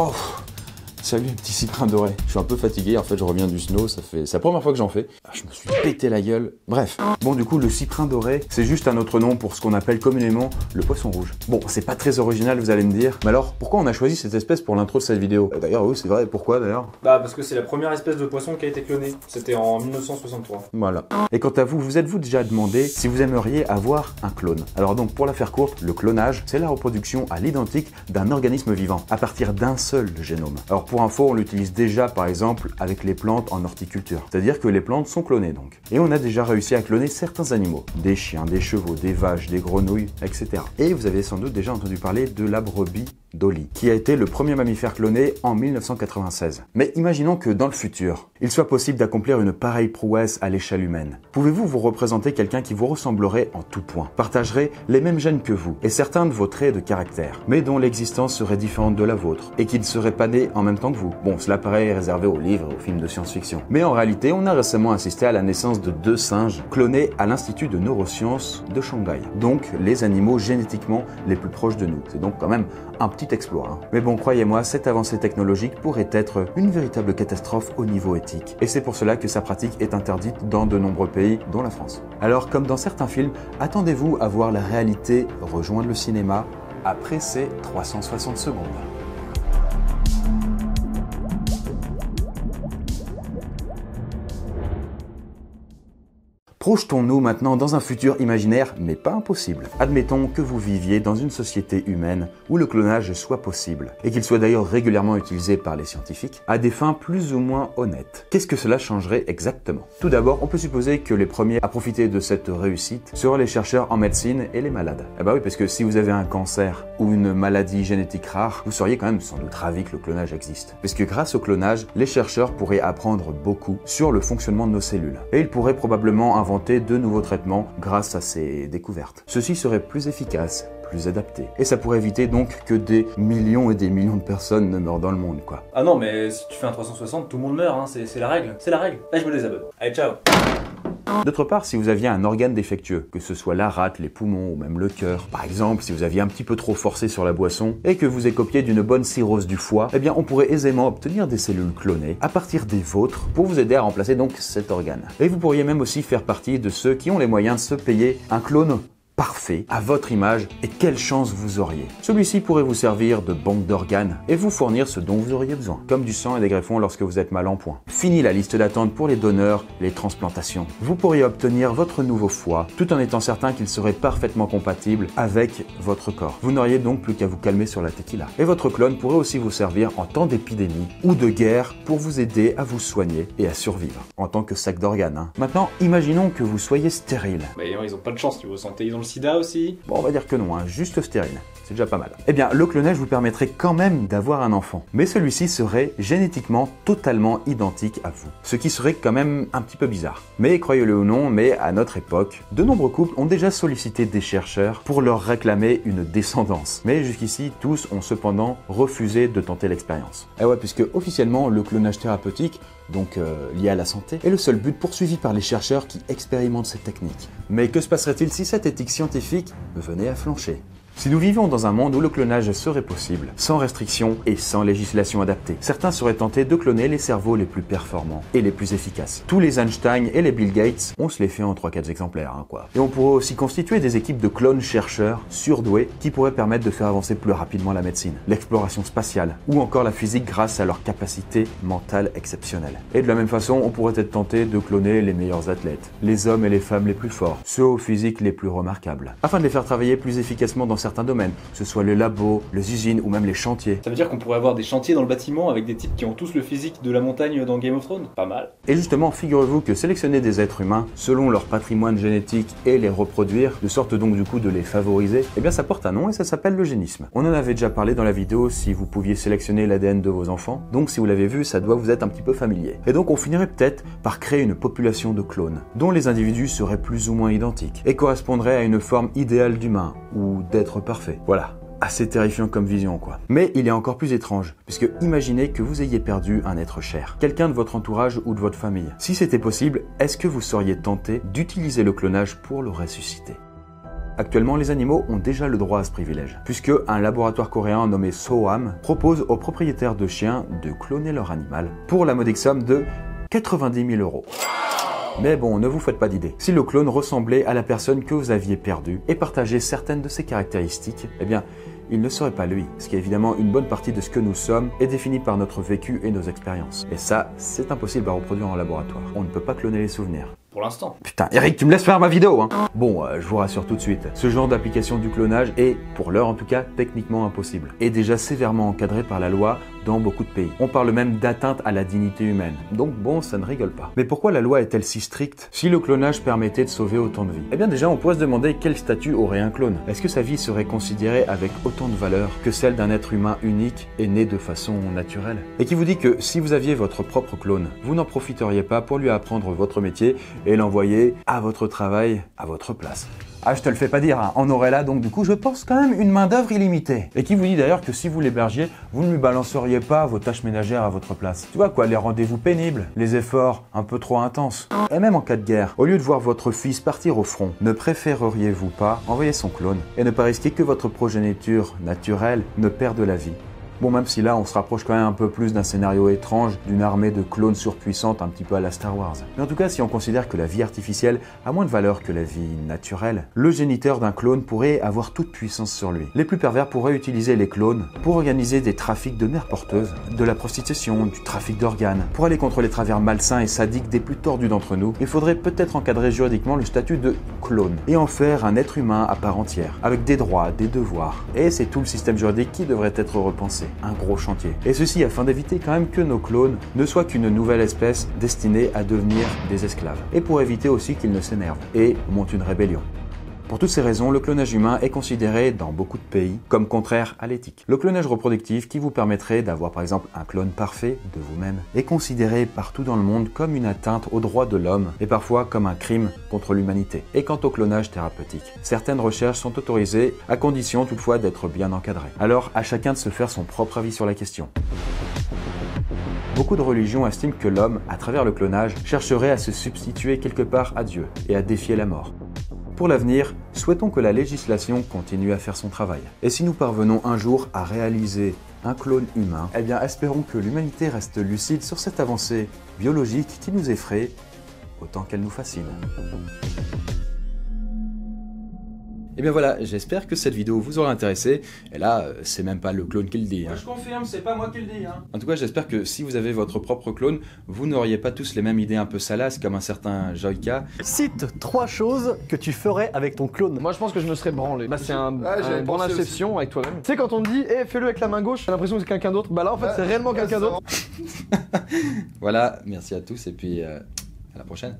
Oh, salut les petits cyprins dorés. Je suis un peu fatigué, en fait je reviens du snow, c'est la première fois que j'en fais. Je me suis pété la gueule. Bref, bon du coup le cyprin doré, c'est juste un autre nom pour ce qu'on appelle communément le poisson rouge. Bon, c'est pas très original vous allez me dire, mais alors pourquoi on a choisi cette espèce pour l'intro de cette vidéo? D'ailleurs oui c'est vrai, pourquoi d'ailleurs? Bah parce que c'est la première espèce de poisson qui a été clonée. C'était en 1963. Voilà. Et quant à vous, vous êtes-vous déjà demandé si vous aimeriez avoir un clone? Alors donc pour la faire courte, le clonage, c'est la reproduction à l'identique d'un organisme vivant, à partir d'un seul génome. Alors pour info, on l'utilise déjà par exemple avec les plantes en horticulture. C'est-à-dire que les plantes sont clonées donc. Et on a déjà réussi à cloner certains animaux. Des chiens, des chevaux, des vaches, des grenouilles, etc. Et vous avez sans doute déjà entendu parler de la brebis Dolly, qui a été le premier mammifère cloné en 1996. Mais imaginons que dans le futur, il soit possible d'accomplir une pareille prouesse à l'échelle humaine. Pouvez-vous vous représenter quelqu'un qui vous ressemblerait en tout point, partagerait les mêmes gènes que vous et certains de vos traits de caractère, mais dont l'existence serait différente de la vôtre et qui ne serait pas né en même temps que vous? Bon, cela paraît réservé aux livres et aux films de science-fiction. Mais en réalité, on a récemment assisté à la naissance de 2 singes clonés à l'Institut de neurosciences de Shanghai. Donc, les animaux génétiquement les plus proches de nous. C'est donc quand même un petit exploit. Hein. Mais bon, croyez-moi, cette avancée technologique pourrait être une véritable catastrophe au niveau éthique. Et c'est pour cela que sa pratique est interdite dans de nombreux pays, dont la France. Alors, comme dans certains films, attendez-vous à voir la réalité rejoindre le cinéma après ces 360 secondes. Projetons-nous maintenant dans un futur imaginaire, mais pas impossible. Admettons que vous viviez dans une société humaine où le clonage soit possible, et qu'il soit d'ailleurs régulièrement utilisé par les scientifiques, à des fins plus ou moins honnêtes. Qu'est-ce que cela changerait exactement? Tout d'abord, on peut supposer que les premiers à profiter de cette réussite seraient les chercheurs en médecine et les malades. Eh bah oui, parce que si vous avez un cancer ou une maladie génétique rare, vous seriez quand même sans doute ravi que le clonage existe. Parce que grâce au clonage, les chercheurs pourraient apprendre beaucoup sur le fonctionnement de nos cellules. Et ils pourraient probablement inventer de nouveaux traitements grâce à ces découvertes. Ceci serait plus efficace, plus adapté. Et ça pourrait éviter donc que des millions et des millions de personnes ne meurent dans le monde, quoi. Ah non, mais si tu fais un 360, tout le monde meurt, hein. C'est la règle. C'est la règle. Là, je me désabonne. Allez, ciao. D'autre part, si vous aviez un organe défectueux, que ce soit la rate, les poumons ou même le cœur, par exemple, si vous aviez un petit peu trop forcé sur la boisson et que vous écopiez d'une bonne cirrhose du foie, eh bien on pourrait aisément obtenir des cellules clonées à partir des vôtres pour vous aider à remplacer donc cet organe. Et vous pourriez même aussi faire partie de ceux qui ont les moyens de se payer un clone parfait, à votre image, et quelle chance vous auriez. Celui-ci pourrait vous servir de banque d'organes et vous fournir ce dont vous auriez besoin, comme du sang et des greffons lorsque vous êtes mal en point. Fini la liste d'attente pour les donneurs, les transplantations. Vous pourriez obtenir votre nouveau foie, tout en étant certain qu'il serait parfaitement compatible avec votre corps. Vous n'auriez donc plus qu'à vous calmer sur la tequila. Et votre clone pourrait aussi vous servir en temps d'épidémie ou de guerre pour vous aider à vous soigner et à survivre, en tant que sac d'organes. Hein. Maintenant, imaginons que vous soyez stérile. Mais ils ont pas de chance, tu vois, santé, ils ont le sida aussi. Bon, on va dire que non, hein, juste stérile. C'est déjà pas mal. Eh bien, le clonage vous permettrait quand même d'avoir un enfant. Mais celui-ci serait génétiquement totalement identique à vous. Ce qui serait quand même un petit peu bizarre. Mais croyez-le ou non, mais à notre époque, de nombreux couples ont déjà sollicité des chercheurs pour leur réclamer une descendance. Mais jusqu'ici, tous ont cependant refusé de tenter l'expérience. Et ouais, puisque officiellement, le clonage thérapeutique, donc lié à la santé, est le seul but poursuivi par les chercheurs qui expérimentent cette technique. Mais que se passerait-il si cette éthique scientifique venait à flancher? Si nous vivions dans un monde où le clonage serait possible, sans restriction et sans législation adaptée, certains seraient tentés de cloner les cerveaux les plus performants et les plus efficaces. Tous les Einstein et les Bill Gates, on se les fait en 3-4 exemplaires, hein, quoi. Et on pourrait aussi constituer des équipes de clones chercheurs surdoués qui pourraient permettre de faire avancer plus rapidement la médecine, l'exploration spatiale ou encore la physique grâce à leur capacité mentale exceptionnelle. Et de la même façon, on pourrait être tenté de cloner les meilleurs athlètes, les hommes et les femmes les plus forts, ceux au physique les plus remarquables, afin de les faire travailler plus efficacement dans certains domaines, que ce soit les labos, les usines ou même les chantiers. Ça veut dire qu'on pourrait avoir des chantiers dans le bâtiment avec des types qui ont tous le physique de la montagne dans Game of Thrones? Pas mal. Et justement, figurez-vous que sélectionner des êtres humains selon leur patrimoine génétique et les reproduire, de sorte donc du coup de les favoriser, eh bien ça porte un nom et ça s'appelle l'eugénisme. On en avait déjà parlé dans la vidéo si vous pouviez sélectionner l'ADN de vos enfants, donc si vous l'avez vu, ça doit vous être un petit peu familier. Et donc on finirait peut-être par créer une population de clones, dont les individus seraient plus ou moins identiques, et correspondraient à une forme idéale d'humain, ou d'être parfait. Voilà. Assez terrifiant comme vision, quoi. Mais il est encore plus étrange, puisque imaginez que vous ayez perdu un être cher, quelqu'un de votre entourage ou de votre famille. Si c'était possible, est-ce que vous seriez tenté d'utiliser le clonage pour le ressusciter? Actuellement, les animaux ont déjà le droit à ce privilège, puisque un laboratoire coréen nommé Soham propose aux propriétaires de chiens de cloner leur animal pour la modique somme de 90 000 €. Mais bon, ne vous faites pas d'idée. Si le clone ressemblait à la personne que vous aviez perdue et partageait certaines de ses caractéristiques, eh bien, il ne serait pas lui, ce qui est évidemment une bonne partie de ce que nous sommes est défini par notre vécu et nos expériences. Et ça, c'est impossible à reproduire en laboratoire. On ne peut pas cloner les souvenirs. Pour l'instant. Putain, Eric, tu me laisses faire ma vidéo, hein. Bon, je vous rassure tout de suite, ce genre d'application du clonage est, pour l'heure en tout cas, techniquement impossible. Et déjà sévèrement encadré par la loi dans beaucoup de pays. On parle même d'atteinte à la dignité humaine. Donc bon, ça ne rigole pas. Mais pourquoi la loi est-elle si stricte si le clonage permettait de sauver autant de vies? Eh bien déjà, on pourrait se demander quel statut aurait un clone. Est-ce que sa vie serait considérée avec autant de valeur que celle d'un être humain unique et né de façon naturelle? Et qui vous dit que si vous aviez votre propre clone, vous n'en profiteriez pas pour lui apprendre votre métier et l'envoyer à votre travail à votre place? Ah, je te le fais pas dire, hein. On aurait là donc du coup, je pense quand même une main d'œuvre illimitée. Et qui vous dit d'ailleurs que si vous l'hébergiez, vous ne lui balanceriez pas vos tâches ménagères à votre place. Tu vois quoi, les rendez-vous pénibles, les efforts un peu trop intenses. Et même en cas de guerre, au lieu de voir votre fils partir au front, ne préféreriez-vous pas envoyer son clone et ne pas risquer que votre progéniture naturelle ne perde la vie? Bon, même si là, on se rapproche quand même un peu plus d'un scénario étrange, d'une armée de clones surpuissantes un petit peu à la Star Wars. Mais en tout cas, si on considère que la vie artificielle a moins de valeur que la vie naturelle, le géniteur d'un clone pourrait avoir toute puissance sur lui. Les plus pervers pourraient utiliser les clones pour organiser des trafics de mères porteuses, de la prostitution, du trafic d'organes. Pour aller contre les travers malsains et sadiques des plus tordus d'entre nous, il faudrait peut-être encadrer juridiquement le statut de clone et en faire un être humain à part entière, avec des droits, des devoirs. Et c'est tout le système juridique qui devrait être repensé. Un gros chantier. Et ceci afin d'éviter quand même que nos clones ne soient qu'une nouvelle espèce destinée à devenir des esclaves. Et pour éviter aussi qu'ils ne s'énervent et montent une rébellion. Pour toutes ces raisons, le clonage humain est considéré dans beaucoup de pays comme contraire à l'éthique. Le clonage reproductif, qui vous permettrait d'avoir par exemple un clone parfait de vous-même, est considéré partout dans le monde comme une atteinte aux droits de l'homme et parfois comme un crime contre l'humanité. Et quant au clonage thérapeutique, certaines recherches sont autorisées à condition toutefois d'être bien encadrées. Alors à chacun de se faire son propre avis sur la question. Beaucoup de religions estiment que l'homme, à travers le clonage, chercherait à se substituer quelque part à Dieu et à défier la mort. Pour l'avenir, souhaitons que la législation continue à faire son travail. Et si nous parvenons un jour à réaliser un clone humain, eh bien espérons que l'humanité reste lucide sur cette avancée biologique qui nous effraie autant qu'elle nous fascine. Et bien voilà, j'espère que cette vidéo vous aura intéressé. Et là, c'est même pas le clone qui le dit. Hein. Je confirme, c'est pas moi qui le dis. Hein. En tout cas, j'espère que si vous avez votre propre clone, vous n'auriez pas tous les mêmes idées un peu salaces comme un certain Joyka. Cite 3 choses que tu ferais avec ton clone. Moi je pense que je me serais branlé. Bah c'est un bon pensé inception avec toi-même. Tu sais quand on te dit eh fais-le avec la main gauche, t'as l'impression que c'est quelqu'un d'autre. Bah là en fait c'est réellement quelqu'un d'autre. Voilà, merci à tous et puis à la prochaine.